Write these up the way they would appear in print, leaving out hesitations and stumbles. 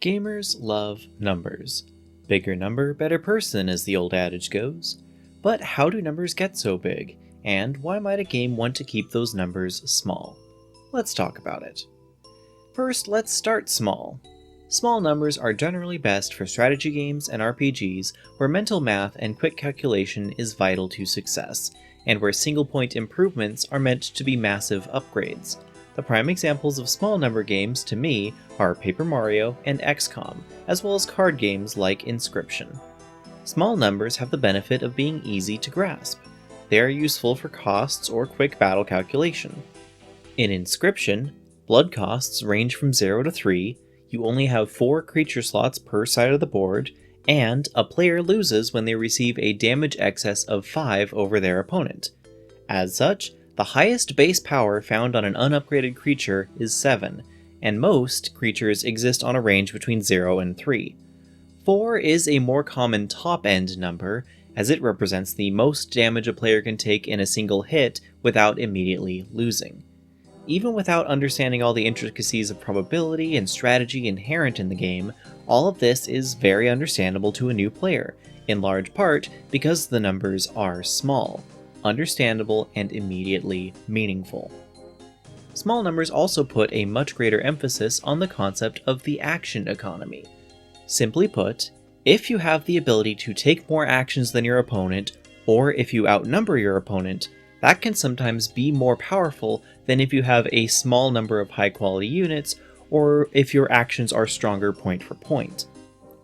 Gamers love numbers. Bigger number, better person, as the old adage goes. But how do numbers get so big? And why might a game want to keep those numbers small? Let's talk about it. First, let's start small. Small numbers are generally best for strategy games and RPGs where mental math and quick calculation is vital to success, and where single-point improvements are meant to be massive upgrades. The prime examples of small number games, to me, are Paper Mario and XCOM, as well as card games like Inscription. Small numbers have the benefit of being easy to grasp. They are useful for costs or quick battle calculation. In Inscription, blood costs range from 0 to 3, you only have 4 creature slots per side of the board, and a player loses when they receive a damage excess of 5 over their opponent. As such, the highest base power found on an unupgraded creature is 7, and most creatures exist on a range between 0 and 3. 4 is a more common top-end number, as it represents the most damage a player can take in a single hit without immediately losing. Even without understanding all the intricacies of probability and strategy inherent in the game, all of this is very understandable to a new player, in large part because the numbers are small, understandable, and immediately meaningful. Small numbers also put a much greater emphasis on the concept of the action economy. Simply put, if you have the ability to take more actions than your opponent, or if you outnumber your opponent, that can sometimes be more powerful than if you have a small number of high-quality units, or if your actions are stronger point for point.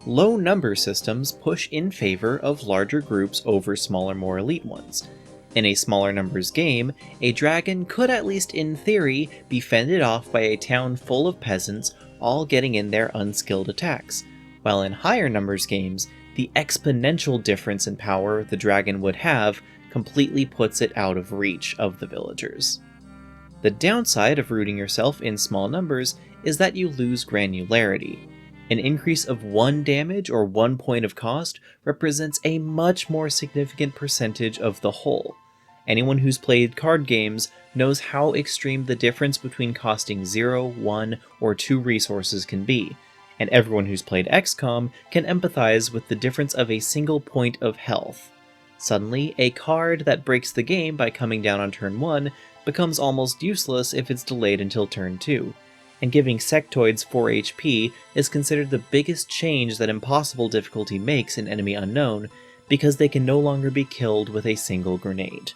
Low number systems push in favor of larger groups over smaller, more elite ones. In a smaller numbers game, a dragon could, at least in theory, be fended off by a town full of peasants all getting in their unskilled attacks, while in higher numbers games, the exponential difference in power the dragon would have completely puts it out of reach of the villagers. The downside of rooting yourself in small numbers is that you lose granularity. An increase of 1 damage or 1 point of cost represents a much more significant percentage of the whole. Anyone who's played card games knows how extreme the difference between costing 0, 1, or 2 resources can be, and everyone who's played XCOM can empathize with the difference of a single point of health. Suddenly, a card that breaks the game by coming down on turn 1 becomes almost useless if it's delayed until turn 2, and giving sectoids 4 HP is considered the biggest change that impossible difficulty makes in Enemy Unknown, because they can no longer be killed with a single grenade.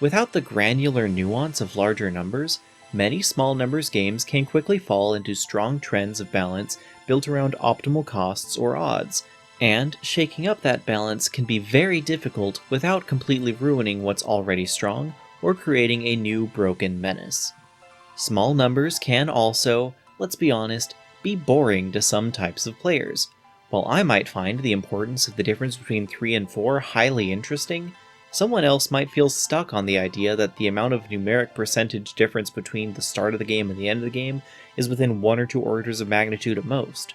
Without the granular nuance of larger numbers, many small numbers games can quickly fall into strong trends of balance built around optimal costs or odds, and shaking up that balance can be very difficult without completely ruining what's already strong or creating a new broken menace. Small numbers can also, let's be honest, be boring to some types of players. While I might find the importance of the difference between 3 and 4 highly interesting, someone else might feel stuck on the idea that the amount of numeric percentage difference between the start of the game and the end of the game is within 1 or 2 orders of magnitude at most.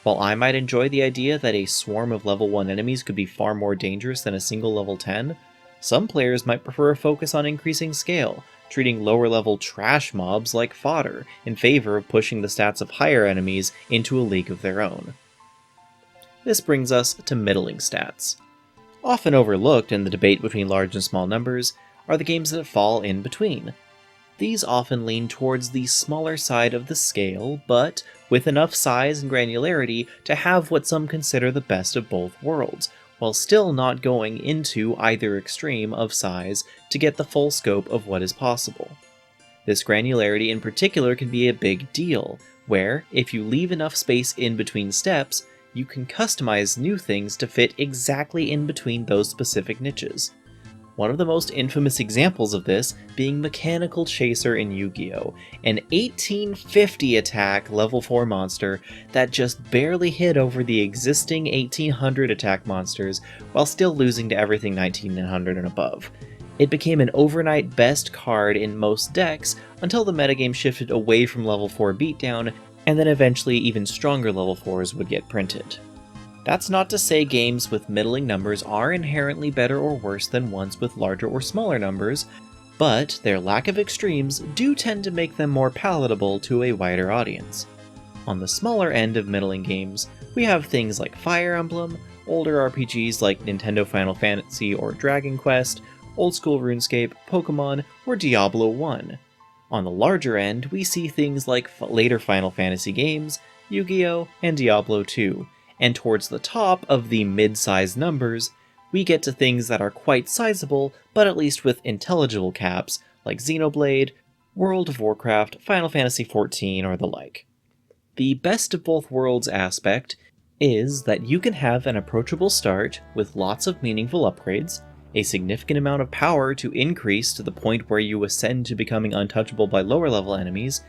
While I might enjoy the idea that a swarm of level 1 enemies could be far more dangerous than a single level 10, some players might prefer a focus on increasing scale, treating lower level trash mobs like fodder in favor of pushing the stats of higher enemies into a league of their own. This brings us to middling stats. Often overlooked in the debate between large and small numbers are the games that fall in between. These often lean towards the smaller side of the scale, but with enough size and granularity to have what some consider the best of both worlds, while still not going into either extreme of size to get the full scope of what is possible. This granularity in particular can be a big deal, where, if you leave enough space in between steps, you can customize new things to fit exactly in between those specific niches. One of the most infamous examples of this being Mechanical Chaser in Yu-Gi-Oh!, an 1850 attack level 4 monster that just barely hit over the existing 1800 attack monsters while still losing to everything 1900 and above. It became an overnight best card in most decks until the metagame shifted away from level 4 beatdown, and then eventually even stronger level 4s would get printed. That's not to say games with middling numbers are inherently better or worse than ones with larger or smaller numbers, but their lack of extremes do tend to make them more palatable to a wider audience. On the smaller end of middling games, we have things like Fire Emblem, older RPGs like Nintendo Final Fantasy or Dragon Quest, old school RuneScape, Pokemon, or Diablo 1. On the larger end, we see things like later Final Fantasy games, Yu-Gi-Oh!, and Diablo 2, and towards the top of the mid-sized numbers, we get to things that are quite sizable, but at least with intelligible caps, like Xenoblade, World of Warcraft, Final Fantasy XIV, or the like. The best of both worlds aspect is that you can have an approachable start with lots of meaningful upgrades, a significant amount of power to increase to the point where you ascend to becoming untouchable by lower level enemies,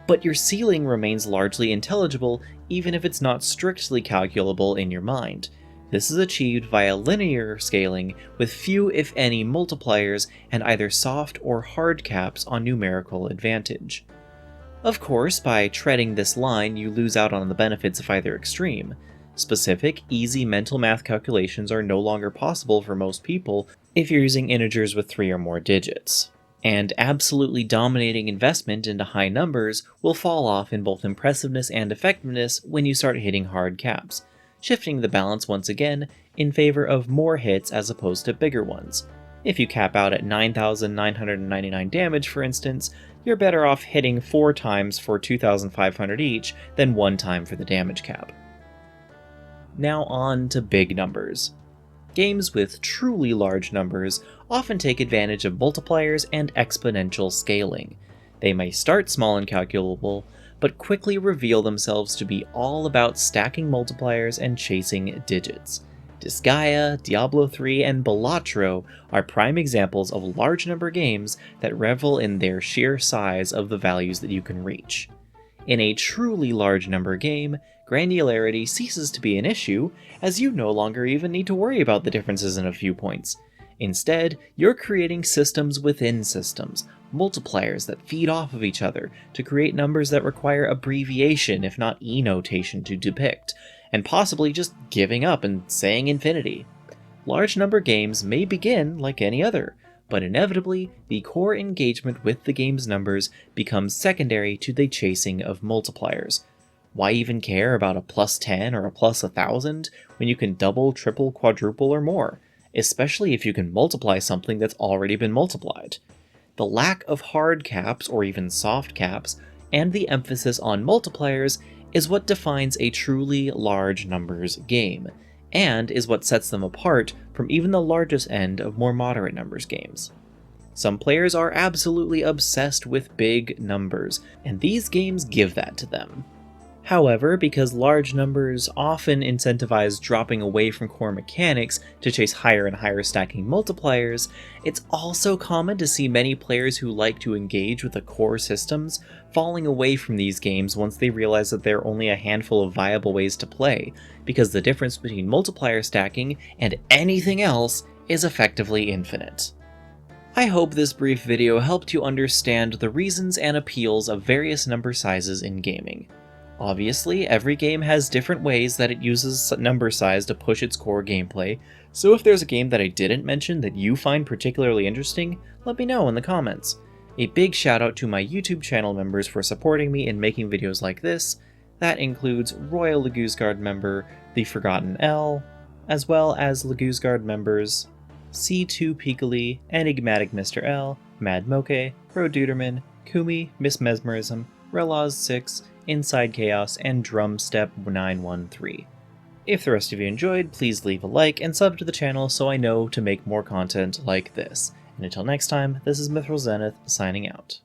but your ceiling remains largely intelligible even if it's not strictly calculable in your mind. This is achieved via linear scaling with few if any multipliers and either soft or hard caps on numerical advantage. Of course, by treading this line, you lose out on the benefits of either extreme. Specific, easy mental math calculations are no longer possible for most people if you're using integers with 3 or more digits. And absolutely dominating investment into high numbers will fall off in both impressiveness and effectiveness when you start hitting hard caps, shifting the balance once again in favor of more hits as opposed to bigger ones. If you cap out at 9,999 damage, for instance, you're better off hitting 4 times for 2,500 each than 1 time for the damage cap. Now on to big numbers. Games with truly large numbers often take advantage of multipliers and exponential scaling. They may start small and calculable, but quickly reveal themselves to be all about stacking multipliers and chasing digits. Disgaea, Diablo 3, and Balatro are prime examples of large number games that revel in their sheer size of the values that you can reach. In a truly large number game, granularity ceases to be an issue, as you no longer even need to worry about the differences in a few points. Instead, you're creating systems within systems, multipliers that feed off of each other to create numbers that require abbreviation if not e-notation to depict, and possibly just giving up and saying infinity. Large number games may begin like any other, but inevitably, the core engagement with the game's numbers becomes secondary to the chasing of multipliers. Why even care about a plus 10 or a plus 1,000 when you can double, triple, quadruple, or more, especially if you can multiply something that's already been multiplied? The lack of hard caps or even soft caps, and the emphasis on multipliers is what defines a truly large numbers game, and is what sets them apart from even the largest end of more moderate numbers games. Some players are absolutely obsessed with big numbers, and these games give that to them. However, because large numbers often incentivize dropping away from core mechanics to chase higher and higher stacking multipliers, it's also common to see many players who like to engage with the core systems falling away from these games once they realize that there are only a handful of viable ways to play, because the difference between multiplier stacking and anything else is effectively infinite. I hope this brief video helped you understand the reasons and appeals of various number sizes in gaming. Obviously, every game has different ways that it uses number size to push its core gameplay, so if there's a game that I didn't mention that you find particularly interesting, let me know in the comments. A big shout out to my YouTube channel members for supporting me in making videos like this. That includes Royal Laguzguard member, The Forgotten L, as well as Laguzguard members C2 Peekily, Enigmatic Mr. L, Mad Moke, Pro Duderman, Kumi, Miss Mesmerism, Relaz6, Inside Chaos, and Drumstep 913. If the rest of you enjoyed, please leave a like and sub to the channel so I know to make more content like this. And until next time, this is Mithril Zenith signing out.